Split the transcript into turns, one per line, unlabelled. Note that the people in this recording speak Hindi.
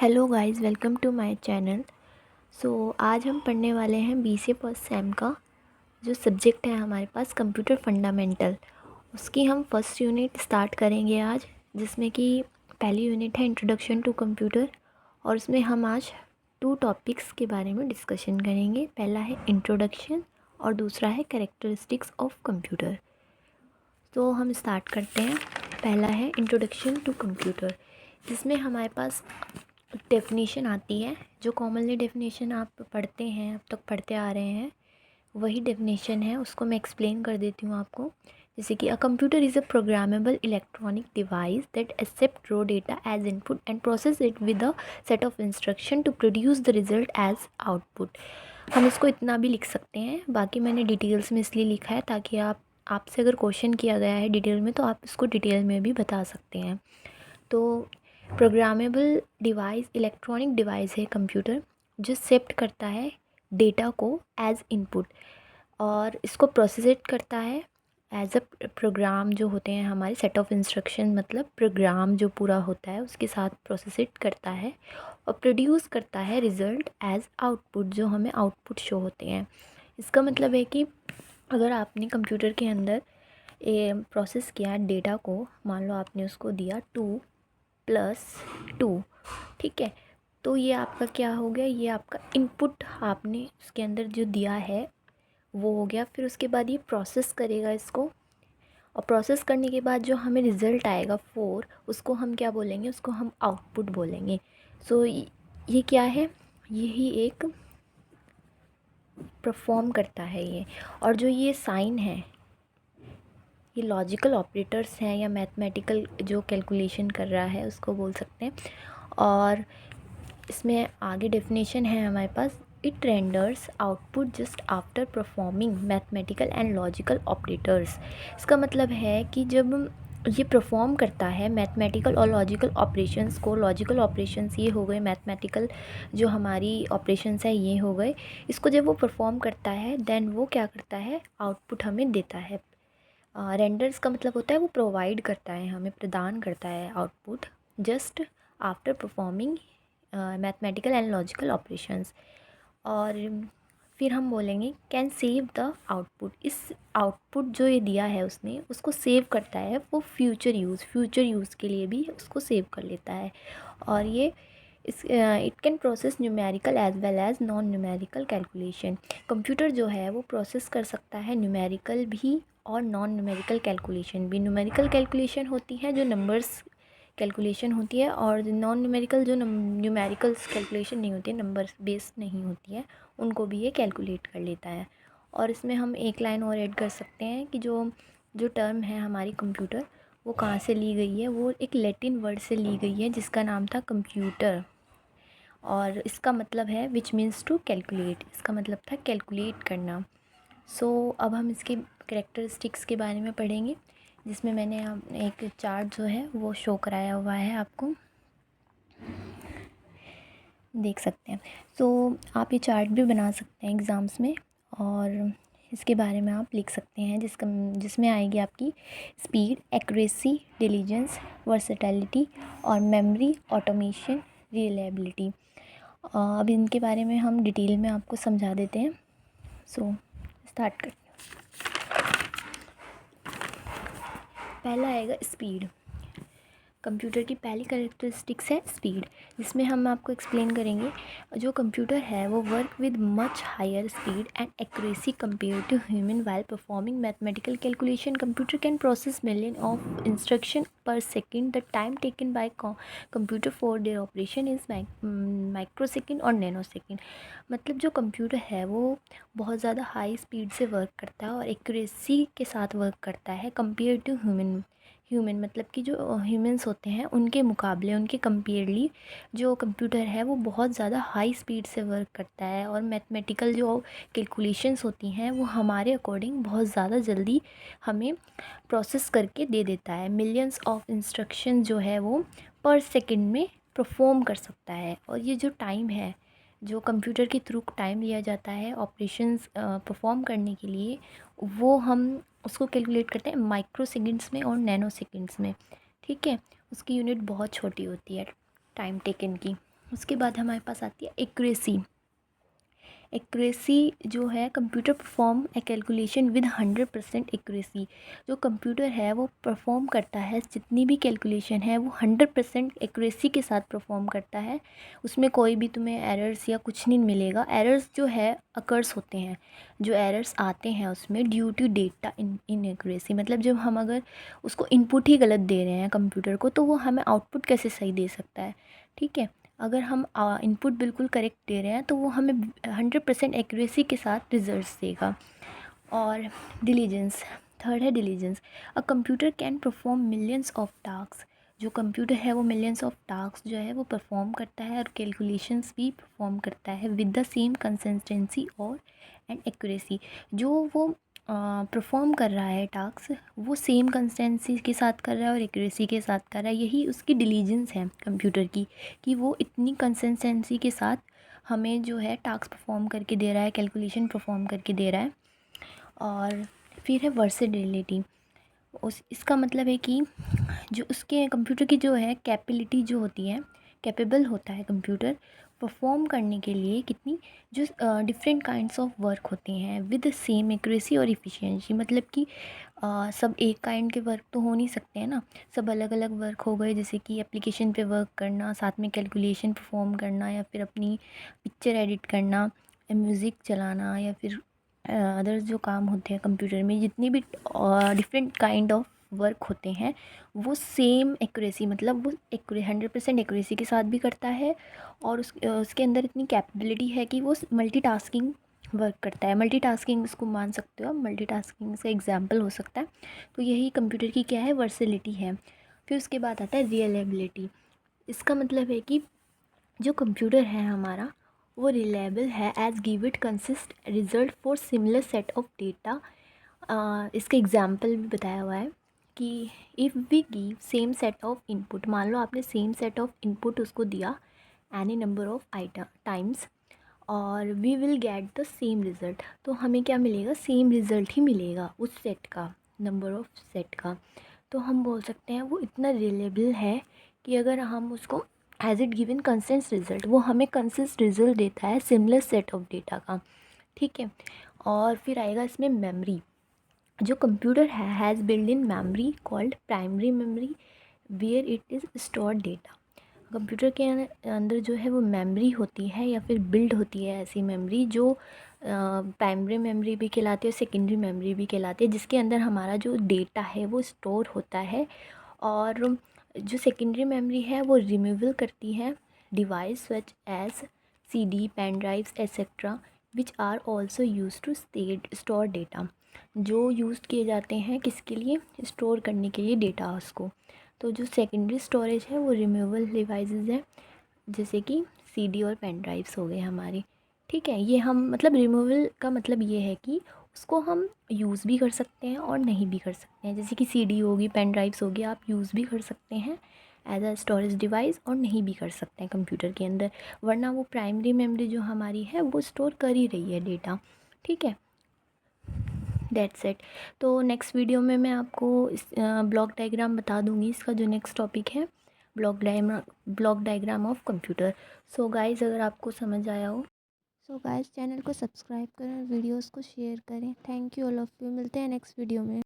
Hello guys, welcome to my channel. आज हम पढ़ने वाले हैं बीसीए फर्स्ट सेम का जो सब्जेक्ट है हमारे पास कंप्यूटर फंडामेंटल। उसकी हम फर्स्ट यूनिट स्टार्ट करेंगे आज, जिसमें कि पहली यूनिट है इंट्रोडक्शन टू कंप्यूटर। और उसमें हम आज 2 टॉपिक्स के बारे में डिस्कशन करेंगे। पहला है इंट्रोडक्शन और दूसरा है कैरेक्टरिस्टिक्स ऑफ कंप्यूटर। तो हम स्टार्ट करते हैं। पहला है इंट्रोडक्शन टू कंप्यूटर, जिसमें हमारे पास डेफिनेशन आती है। जो कॉमनली डेफिनेशन आप पढ़ते हैं, अब तक पढ़ते आ रहे हैं, वही डेफिनेशन है। उसको मैं एक्सप्लेन कर देती हूँ आपको। जैसे कि a computer is a programmable electronic device that accept raw data as input and process it with a set of instruction to produce the result as output. हम इसको इतना भी लिख सकते हैं, बाकी मैंने डिटेल्स में इसलिए लिखा है ताकि आपसे अगर क्वेश्चन किया गया है डिटेल में तो आप इसको डिटेल में भी बता सकते हैं। तो प्रोग्रामेबल डिवाइस इलेक्ट्रॉनिक डिवाइस है कंप्यूटर, जो एक्सेप्ट करता है डेटा को एज इनपुट और इसको प्रोसेस करता है एज अ प्रोग्राम। जो होते हैं हमारे सेट ऑफ इंस्ट्रक्शन, मतलब प्रोग्राम जो पूरा होता है उसके साथ प्रोसेस करता है और प्रोड्यूस करता है रिज़ल्ट एज आउटपुट, जो हमें आउटपुट शो होते हैं। इसका मतलब है कि अगर आपने कंप्यूटर के अंदर प्रोसेस किया डेटा को, मान लो आपने उसको दिया 2+2, ठीक है, तो ये आपका क्या हो गया, ये आपका इनपुट आपने उसके अंदर जो दिया है वो हो गया। फिर उसके बाद ये प्रोसेस करेगा इसको, और प्रोसेस करने के बाद जो हमें रिज़ल्ट आएगा 4, उसको हम क्या बोलेंगे, उसको हम आउटपुट बोलेंगे। ये क्या है, यही एक परफॉर्म करता है ये। और जो ये साइन है, ये लॉजिकल ऑपरेटर्स हैं या मैथमेटिकल जो कैलकुलेशन कर रहा है उसको बोल सकते हैं। और इसमें आगे डेफिनेशन है हमारे पास, it renders output just after performing mathematical and logical operators. इसका मतलब है कि जब ये परफॉर्म करता है मैथमेटिकल और लॉजिकल ऑपरेशंस को, लॉजिकल ऑपरेशंस ये हो गए, मैथमेटिकल जो हमारी ऑपरेशंस है ये हो गए, इसको जब वो परफॉर्म करता है देन वो क्या करता है, आउटपुट हमें देता है। रेंडर्स का मतलब होता है वो प्रोवाइड करता है, हमें प्रदान करता है output just after performing mathematical and logical operations. और फिर हम बोलेंगे कैन सेव द आउटपुट। इस आउटपुट जो ये दिया है उसने, उसको सेव करता है वो फ्यूचर यूज़ के लिए भी उसको सेव कर लेता है। और ये it can process numerical as well as non numerical calculation. Computer जो है वो प्रोसेस कर सकता है न्यूमेरिकल भी और नॉन न्यूमेरिकल कैलकुलेशन भी। न्यूमेरिकल कैलकुलेशन होती है जो नंबर्स कैलकुलेशन होती है, और नॉन न्यूमेरिकल जो न्यूमेरिकल्स कैलकुलेशन नहीं होती है, नंबर्स बेस्ड नहीं होती है, उनको भी ये कैलकुलेट कर लेता है। और इसमें हम एक लाइन और ऐड कर सकते हैं कि जो जो टर्म है हमारी कंप्यूटर, वो कहाँ से ली गई है, वो एक लैटिन वर्ड से ली गई है जिसका नाम था कंप्यूटर। और इसका मतलब है विच मीन्स टू कैलकुलेट, इसका मतलब था कैलकुलेट करना। अब हम इसके करेक्टरिस्टिक्स के बारे में पढ़ेंगे, जिसमें मैंने एक चार्ट जो है वो शो कराया हुआ है, आपको देख सकते हैं। आप ये चार्ट भी बना सकते हैं एग्ज़ाम्स में, और इसके बारे में आप लिख सकते हैं, जिसमें आएगी आपकी स्पीड, एक्यूरेसी, डिलीजेंस, वर्सेटैलिटी और मेमोरी, ऑटोमेशन, रिलायबिलिटी। अब इनके बारे में हम डिटेल में आपको समझा देते हैं। स्टार्ट करते हैं। पहला आएगा स्पीड। कंप्यूटर की पहली कैरेक्टरिस्टिक्स है स्पीड, जिसमें हम आपको एक्सप्लेन करेंगे जो कंप्यूटर है वो work with much higher speed and accuracy compare to human while performing mathematical calculation. Computer can process million of instruction per second. The time taken by computer for their operation is micro second और नैनो सेकेंड। मतलब जो कंप्यूटर है वो बहुत ज़्यादा हाई स्पीड से वर्क करता है और एक्यूरेसी के साथ वर्क करता है कंपेयर टू ह्यूमन मतलब कि जो ह्यूमंस होते हैं उनके मुकाबले, उनके कंपेयरली जो कंप्यूटर है वो बहुत ज़्यादा हाई स्पीड से वर्क करता है। और मैथमेटिकल जो कैलकुलेशंस होती हैं वो हमारे अकॉर्डिंग बहुत ज़्यादा जल्दी हमें प्रोसेस करके दे देता है। मिलियंस ऑफ इंस्ट्रक्शन जो है वो पर सेकंड में परफॉर्म कर सकता है। और ये जो टाइम है, जो कंप्यूटर के थ्रू टाइम लिया जाता है ऑपरेशंस परफॉर्म करने के लिए, वो हम उसको कैलकुलेट करते हैं माइक्रो सेकेंड्स में और नैनो सेकेंड्स में, ठीक है। उसकी यूनिट बहुत छोटी होती है टाइम टेकन की। उसके बाद हमारे पास आती है एक्यूरेसी। एक्यूरेसी जो है, computer perform a calculation with 100% accuracy. जो कंप्यूटर है वो परफॉर्म करता है, जितनी भी कैलकुलेशन है वो 100% एक्यूरेसी के साथ परफॉर्म करता है। उसमें कोई भी तुम्हें एरर्स या कुछ नहीं मिलेगा। एरर्स जो है अकर्स होते हैं, जो एरर्स आते हैं उसमें due to data inaccuracy, मतलब जब हम अगर उसको इनपुट ही गलत दे रहे हैं कंप्यूटर को, तो वो हमें आउटपुट कैसे सही दे सकता है। ठीक है, अगर हम इनपुट बिल्कुल करेक्ट दे रहे हैं तो वो हमें 100% एक्यूरेसी के साथ रिजल्ट्स देगा। और डिलीजेंस, थर्ड है diligence. A computer can perform millions of task. जो कंप्यूटर है वो मिलियंस ऑफ टास्क जो है वो परफॉर्म करता है, और कैलकुलेशंस भी परफॉर्म करता है विद द सेम कंसिस्टेंसी और एंड एक्यूरेसी। जो वो परफॉर्म कर रहा है टास्क, वो सेम कंसिस्टेंसी के साथ कर रहा है और एक्यूरेसी के साथ कर रहा है। यही उसकी डिलीजेंस है कंप्यूटर की, कि वो इतनी कंसिस्टेंसी के साथ हमें जो है टास्क परफॉर्म करके दे रहा है, कैलकुलेशन परफॉर्म करके दे रहा है। और फिर है वर्सेटिलिटी। इसका मतलब है कि जो उसके कंप्यूटर की जो है कैपेबिलिटी जो होती है, कैपेबल होता है कंप्यूटर परफॉर्म करने के लिए कितनी, जो डिफरेंट काइंड्स ऑफ वर्क होते हैं विद सेम एक्यूरेसी और इफ़िशिएंसी। मतलब कि सब एक काइंड के वर्क तो हो नहीं सकते हैं ना, सब अलग अलग वर्क हो गए, जैसे कि एप्लीकेशन पे वर्क करना, साथ में कैलकुलेशन परफॉर्म करना, या फिर अपनी पिक्चर एडिट करना, म्यूज़िक चलाना, या फिर अदर्स जो काम होते हैं कंप्यूटर में, जितनी भी डिफरेंट काइंड ऑफ वर्क होते हैं, वो सेम एक्यूरेसी, मतलब वो 100% एक्यूरेसी के साथ भी करता है। और उसके अंदर इतनी कैपेबिलिटी है कि वो मल्टीटास्किंग वर्क करता है। मल्टीटास्किंग इसको मान सकते हो, मल्टीटास्किंग का एग्जांपल हो सकता है। तो यही कंप्यूटर की क्या है, वर्सेलिटी है। फिर उसके बाद आता है रिलायबिलिटी। इसका मतलब है कि जो कंप्यूटर है हमारा वो रिलायबल है as give it consist result for similar set of data. इसका एग्जांपल भी बताया हुआ है कि if we give same set of input, मान लो आपने सेम सेट ऑफ इनपुट उसको दिया एनी नंबर ऑफ टाइम्स, और we will get the same result. तो हमें क्या मिलेगा, सेम रिज़ल्ट ही मिलेगा उस सेट का, नंबर ऑफ सेट का। तो हम बोल सकते हैं वो इतना रिलेबल है कि अगर हम उसको as it given consist result, वो हमें कंसिस्ट रिज़ल्ट देता है सिमिलर सेट ऑफ डेटा का। ठीक है, और फिर आएगा इसमें मेमोरी। जो कंप्यूटर है has build in memory called primary memory where it is store data. Computer के अंदर जो है वो मेमोरी होती है, या फिर बिल्ड होती है ऐसी मेमोरी जो प्राइमरी मेमोरी भी कहलाती है और सेकेंडरी मेमोरी भी कहलाती है, जिसके अंदर हमारा जो डेटा है वो स्टोर होता है। और जो सेकेंडरी मेमोरी है वो रिमूवल करती है device such as CD, pen drives etcetera which are also use to store data. जो यूज़ किए जाते हैं किसके लिए, स्टोर करने के लिए डेटा उसको। तो जो सेकेंडरी स्टोरेज है वो रिमूवल डिवाइसेस है, जैसे कि CD और पेन ड्राइव्स हो गए हमारी। ठीक है, ये हम मतलब रिमूवल का मतलब ये है कि उसको हम यूज़ भी कर सकते हैं और नहीं भी कर सकते हैं। जैसे कि CD होगी, पेन ड्राइव्स होगी, आप यूज़ भी कर सकते हैं एज अ स्टोरेज डिवाइस, और नहीं भी कर सकते हैं कंप्यूटर के अंदर, वरना वो प्राइमरी मेमोरी जो हमारी है वो स्टोर कर ही रही है डेटा। ठीक है, दैट्स इट। तो नेक्स्ट वीडियो में मैं आपको इस ब्लॉक डायग्राम बता दूंगी, इसका जो नेक्स्ट टॉपिक है block diagram of computer. So guys, अगर आपको समझ आया हो, सो गाइस चैनल को सब्सक्राइब करें, वीडियोस को शेयर करें। Thank you all of you, मिलते हैं नेक्स्ट वीडियो में।